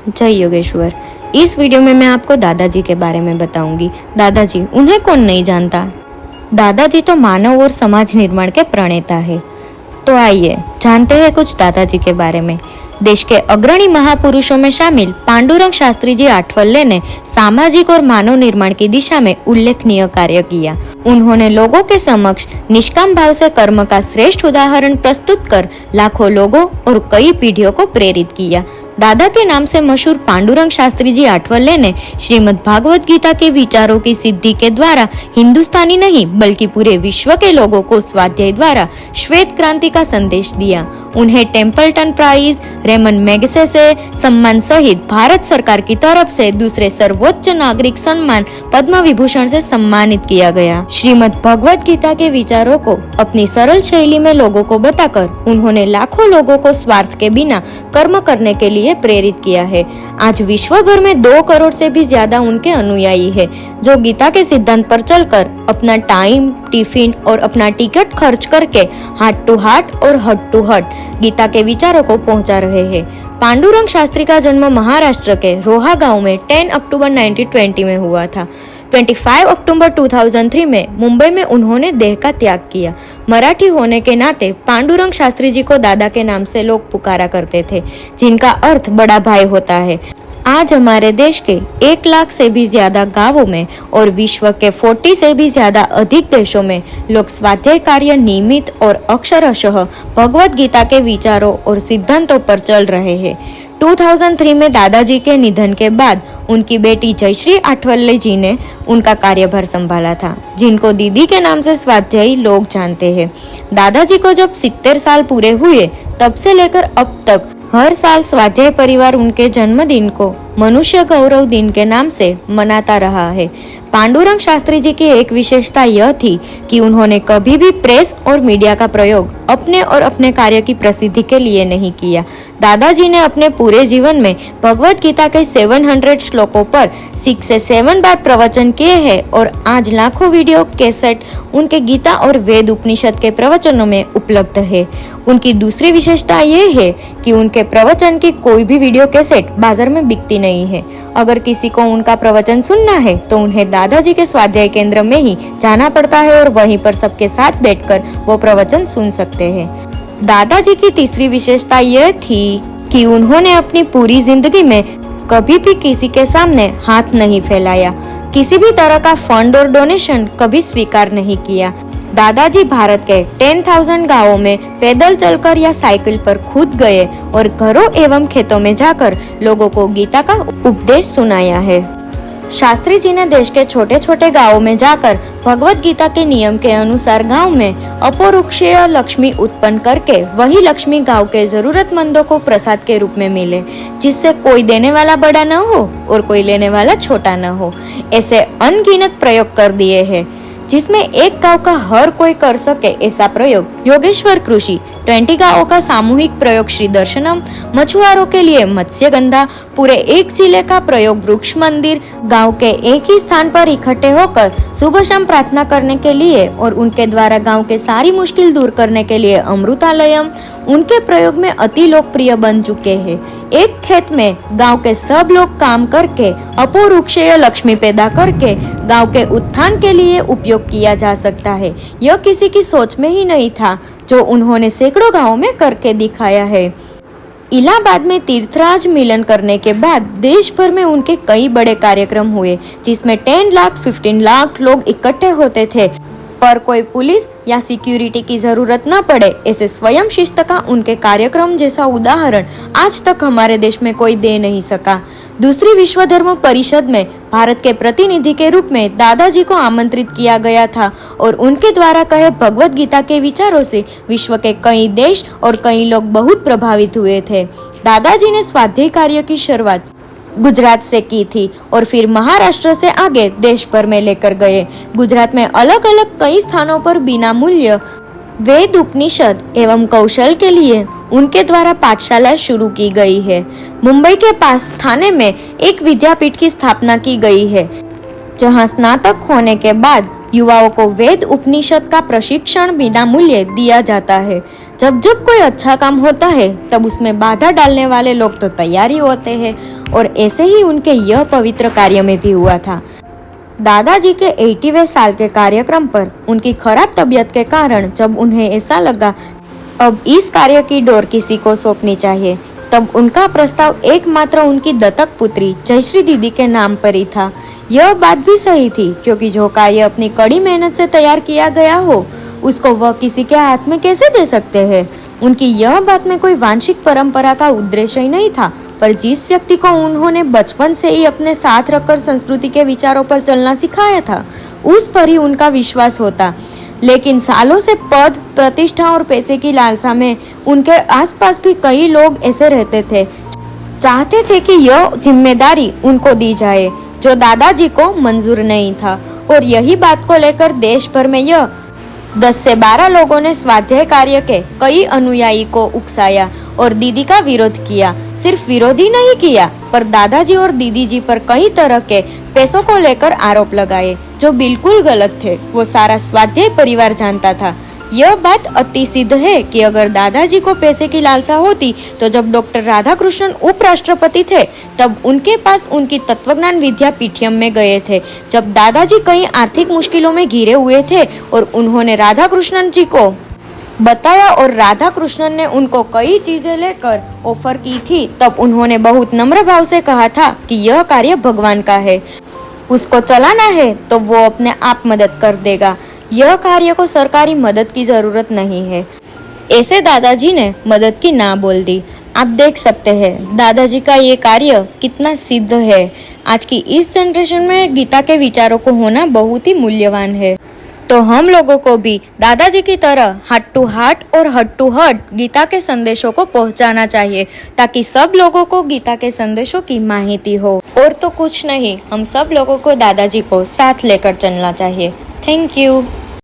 जय योगेश्वर। इस वीडियो में मैं आपको दादाजी के बारे में बताऊंगी। दादाजी, उन्हें कौन नहीं जानता। दादाजी तो मानव और समाज निर्माण के प्रणेता है। तो आइए जानते हैं कुछ दादाजी के बारे में। देश के अग्रणी महापुरुषों में शामिल पांडुरंग शास्त्री जी आठवले ने सामाजिक और मानव निर्माण की दिशा में उल्लेखनीय कार्य किया। उन्होंने लोगों के समक्ष निष्काम भाव से कर्म का श्रेष्ठ उदाहरण प्रस्तुत कर लाखों लोगों और कई पीढ़ियों को प्रेरित किया। दादा के नाम से मशहूर पांडुरंग शास्त्री जी आठवले ने श्रीमद् भागवत गीता के विचारों की सिद्धि के द्वारा हिंदुस्तानी नहीं बल्कि पूरे विश्व के लोगों को स्वाध्याय द्वारा श्वेत क्रांति का संदेश दिया। उन्हें टेम्पल्टन प्राइज, रेमन मैगसेसे सम्मान सहित भारत सरकार की तरफ से दूसरे सर्वोच्च नागरिक सम्मान पद्म विभूषण से सम्मानित किया गया। श्रीमद् भगवत गीता के विचारों को अपनी सरल शैली में लोगों को बताकर उन्होंने लाखों लोगों को स्वार्थ के बिना कर्म करने के लिए प्रेरित किया है। आज विश्व भर में 2 करोड़ से भी ज्यादा उनके अनुयायी है, जो गीता के सिद्धांत पर चलकर अपना टाइम, टिफिन और अपना टिकट खर्च करके हार्ट टू हार्ट और हट टू हट गीता के विचारों को पहुंचा रहे हैं। पांडुरंग शास्त्री का जन्म महाराष्ट्र के रोहा गांव में 10 अक्टूबर 1920 में हुआ था। 25 अक्टूबर 2003 में मुंबई में उन्होंने देह का त्याग किया। मराठी होने के नाते पांडुरंग शास्त्री जी को दादा के नाम से लोग पुकारा करते थे, जिनका अर्थ बड़ा भाई होता है। आज हमारे देश के 1 लाख से भी ज्यादा गांवों में और विश्व के 40 से भी ज्यादा अधिक देशों में लोग स्वाध्याय कार्य नियमित और अक्षरशः भगवत गीता के विचारों और सिद्धांतों पर चल रहे हैं। 2003 में दादाजी के निधन के बाद उनकी बेटी जयश्री आठवले जी ने उनका कार्यभार संभाला था, जिनको दीदी के नाम से स्वाध्यायी लोग जानते हैं। दादाजी को जब 70 साल पूरे हुए तब से लेकर अब तक हर साल स्वाध्याय परिवार उनके जन्मदिन को मनुष्य गौरव दिन के नाम से मनाता रहा है। पांडुरंग शास्त्री जी की एक विशेषता यह थी कि उन्होंने कभी भी प्रेस और मीडिया का प्रयोग अपने और अपने कार्य की प्रसिद्धि के लिए नहीं किया। दादाजी ने अपने पूरे जीवन में भगवत गीता के 700 श्लोकों पर 6 से 7 बार प्रवचन किए हैं और आज लाखों वीडियो कैसेट उनके गीता और वेद उपनिषद के प्रवचनों में उपलब्ध है। उनकी दूसरी विशेषता यह है कि उनके प्रवचन की कोई भी वीडियो कैसेट बाजार में बिकती नहीं है। अगर किसी को उनका प्रवचन सुनना है तो उन्हें दादाजी के स्वाध्याय केंद्र में ही जाना पड़ता है और वहीं पर सबके साथ बैठकर वो प्रवचन सुन सकते हैं। दादाजी की तीसरी विशेषता यह थी कि उन्होंने अपनी पूरी जिंदगी में कभी भी किसी के सामने हाथ नहीं फैलाया, किसी भी तरह का फंड और डोनेशन कभी स्वीकार नहीं किया। दादाजी भारत के 10,000 गांवों में पैदल चलकर या साइकिल पर खुद गए और घरों एवं खेतों में जाकर लोगों को गीता का उपदेश सुनाया है। शास्त्री जी ने देश के छोटे छोटे गांवों में जाकर भगवत गीता के नियम के अनुसार गांव में अपरोक्षीय लक्ष्मी उत्पन्न करके वही लक्ष्मी गांव के जरूरतमंदों को प्रसाद के रूप में मिले, जिससे कोई देने वाला बड़ा न हो और कोई लेने वाला छोटा न हो। ऐसे अनगिनत प्रयोग कर दिए हैं, जिसमें एक गांव का हर कोई कर सके ऐसा प्रयोग योगेश्वर कृषि, 20 गांवों का सामूहिक प्रयोग श्री दर्शनम, मछुआरों के लिए मत्स्य गंधा, पूरे एक जिले का प्रयोग वृक्ष मंदिर, गांव के एक ही स्थान पर इकट्ठे होकर सुबह शाम प्रार्थना करने के लिए और उनके द्वारा गांव के सारी मुश्किल दूर करने के लिए अमृतालयम उनके प्रयोग में अति लोकप्रिय बन चुके हैं। एक खेत में गांव के सब लोग काम करके अपरोक्षीय लक्ष्मी पैदा करके गांव के उत्थान के लिए उपयोग किया जा सकता है। यह किसी की सोच में ही नहीं था, जो उन्होंने सैकड़ों गांवों में करके दिखाया है। इलाहाबाद में तीर्थराज मिलन करने के बाद देश भर में उनके कई बड़े कार्यक्रम हुए, जिसमें 10 लाख 15 लाख लोग इकट्ठे होते थे, पर कोई पुलिस या सिक्योरिटी की जरूरत न पड़े ऐसे स्वयं शिस्त का उनके कार्यक्रम जैसा उदाहरण आज तक हमारे देश में कोई दे नहीं सका। दूसरी विश्व धर्म परिषद में भारत के प्रतिनिधि के रूप में दादाजी को आमंत्रित किया गया था और उनके द्वारा कहे भगवत गीता के विचारों से विश्व के कई देश और कई लोग बहुत प्रभावित हुए थे। दादाजी ने स्वाध्याय कार्य की शुरुआत गुजरात से की थी और फिर महाराष्ट्र से आगे देश भर में लेकर गए। गुजरात में अलग अलग कई स्थानों पर बिना मूल्य वेद उपनिषद एवं कौशल के लिए उनके द्वारा पाठशाला शुरू की गई है। मुंबई के पास थाने में एक विद्यापीठ की स्थापना की गई है, जहां स्नातक होने के बाद युवाओं को वेद उपनिषद का प्रशिक्षण बिना मूल्य दिया जाता है। जब जब कोई अच्छा काम होता है तब उसमें बाधा डालने वाले लोग तो तैयार ही होते हैं और ऐसे ही उनके यह पवित्र कार्य में भी हुआ था। दादाजी के 80वें साल के कार्यक्रम पर उनकी खराब तबीयत के कारण जब उन्हें ऐसा लगा अब इस कार्य की डोर किसी को सौंपनी चाहिए, तब उनका प्रस्ताव एकमात्र उनकी दत्तक पुत्री जयश्री दीदी के नाम पर ही था। यह बात भी सही थी, क्योंकि जो कार्य अपनी कड़ी मेहनत से तैयार किया गया हो उसको वह किसी के हाथ में कैसे दे सकते हैं। उनकी यह बात में कोई वांशिक परंपरा का उद्देश्य ही नहीं था, पर जिस व्यक्ति को उन्होंने बचपन से ही अपने साथ रखकर संस्कृति के विचारों पर चलना सिखाया था, उस पर ही उनका विश्वास होता। लेकिन सालों से पद, प्रतिष्ठा और पैसे की लालसा में उनके आसपास भी कई लोग ऐसे रहते थे, चाहते थे कि यह जिम्मेदारी उनको दी जाए जो दादाजी को मंजूर नहीं था। और यही बात को लेकर देश भर में यह 10 से 12 लोगों ने स्वाध्याय कार्य के कई अनुयायी को उकसाया और दीदी का विरोध किया। सिर्फ विरोध ही नहीं किया, पर दादाजी और दीदी जी पर कई तरह के पैसों को लेकर आरोप लगाए जो बिल्कुल गलत थे। वो सारा स्वाध्याय परिवार जानता था। यह बात अति सिद्ध है कि अगर दादाजी को पैसे की लालसा होती तो जब डॉक्टर राधाकृष्णन उपराष्ट्रपति थे तब उनके पास उनकी तत्वज्ञान विद्यापीठम में गए थे, जब दादाजी कई आर्थिक मुश्किलों में घिरे हुए थे और उन्होंने राधाकृष्णन जी को बताया और राधाकृष्णन ने उनको कई चीजें लेकर ऑफर की थी, तब उन्होंने बहुत नम्र भाव से कहा था कि यह कार्य भगवान का है, उसको चलाना है तो वो अपने आप मदद कर देगा। यह कार्य को सरकारी मदद की जरूरत नहीं है। ऐसे दादाजी ने मदद की ना बोल दी। आप देख सकते हैं दादाजी का ये कार्य कितना सिद्ध है। आज की इस जनरेशन में गीता के विचारों को होना बहुत ही मूल्यवान है। तो हम लोगों को भी दादाजी की तरह हार्ट टू हार्ट और हर्ट टू हर्ट गीता के संदेशों को पहुंचाना चाहिए, ताकि सब लोगों को गीता के संदेशों की माहिती हो। और तो कुछ नहीं, हम सब लोगों को दादाजी को साथ लेकर चलना चाहिए। Thank you.